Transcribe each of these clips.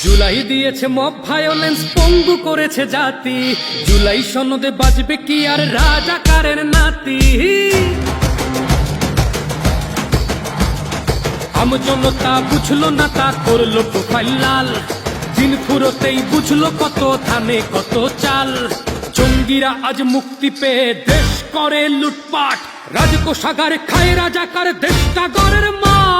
জুলাই দিয়েছে mob violence, পঙ্গু করেছে জাতি। জুলাই সনদে বাজবে কি আর রাজাকারের নাতি। আমজনতা বুঝলো না, তা করলো প্রোফাইল লাল। দিন ফুরোতেই বুঝলো কত ধানে কত চাল। জঙ্গিরা আজ মুক্তি পেয়ে দেশ করে লুটপাট। রাজকোষাগার খায় রাজাকার, দেশটা গড়ের মাঠ।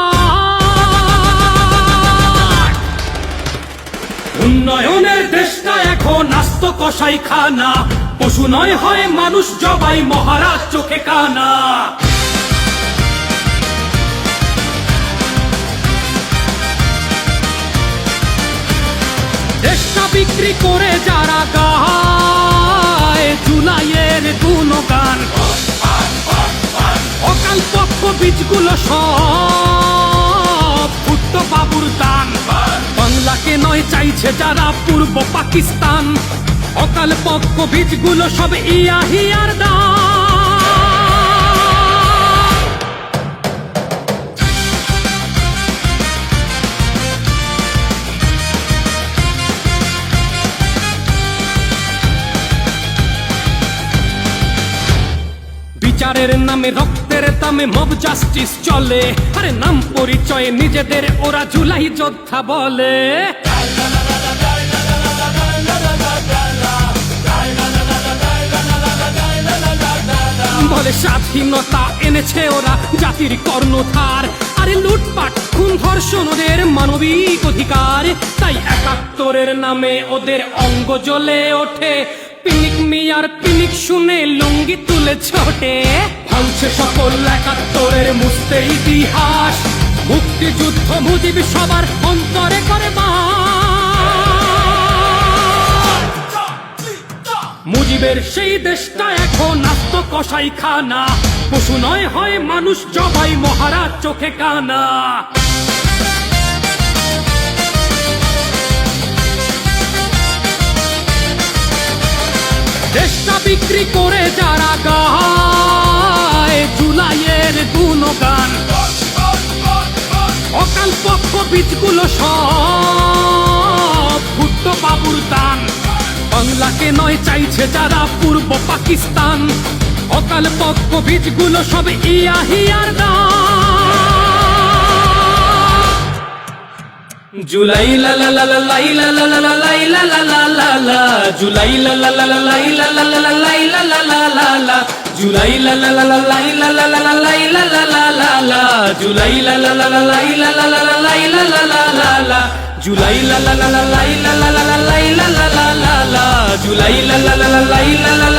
উন্নয়নের দেশটা এখন আস্ত কসাই খানা। পশু নয় হয় মানুষ জবাই, মহারাজ চোখে কানা। দেশটা বিক্রি করে যারা গায় জুলাইয়ের গুণগান, অকাল পক্ষ বীজগুলো সব ভুট্ট বাবুর দান। বাংলাকে নয় চাইছে যারা পূর্ব পাকিস্তান, অকাল পক্ষ বীজগুলো সব ইয়াহিয়ার দান। বিচারের নামে রক্তের দামে মব জাস্টিস চলে। আরে নাম পরিচয়ে নিজেদের ওরা জুলাই যোদ্ধা বলে। বলে স্বাধীনতা এনেছে ওরা জাতির কর্ণধার। আরে লুটপাট খুন ধর্ষণ ওদের মানবিক অধিকার। তাই ৭১-এর নামে ওদের অঙ্গ জ্বলে ওঠে। পিনিক মিয়ার পিনিক শুনে লুঙ্গি তুলে ছোটে। ভাঙছে সকল ৭১-এর মুছতে ইতিহাস। মুক্তিযুদ্ধ মুজিব সবার অন্তরে করে বাস। মুজিবের সেই দেশটা এখন আস্ত কসাই খানা। পশু নয় হয় মানুষ জবাই, মহারাজ চোখে কানা। দেশটা বিক্রি করে যারা গায় জুলাইয়ের গুণগান, অকাল পক্ষ বীজগুলো সব ভুট্ট বাবুর দান। বাংলাকে নয় চাইছে যারা পূর্ব পাকিস্তান, অকাল পক্ষ বীজগুলো সব ইয়াহিয়ার দান। জুলাই লা লা লা লা লাই লা লা লা লা লাই লা লা লা লা লা। জুলাই লা লা লা লা লাই লা লা লা লা লাই লা লা লা লা লা। জুলাই লা লা লা লা লাই লা লা লা লা লাই লা লা লা লা লা। জুলাই লা লা লা লা লাই লা লা লা লা লাই লা লা লা লা লা। জুলাই লা লা লা লা লাই লা লা লা লা লাই লা লা লা লা লা। জুলাই লা লা লা লা লাই লা লা লা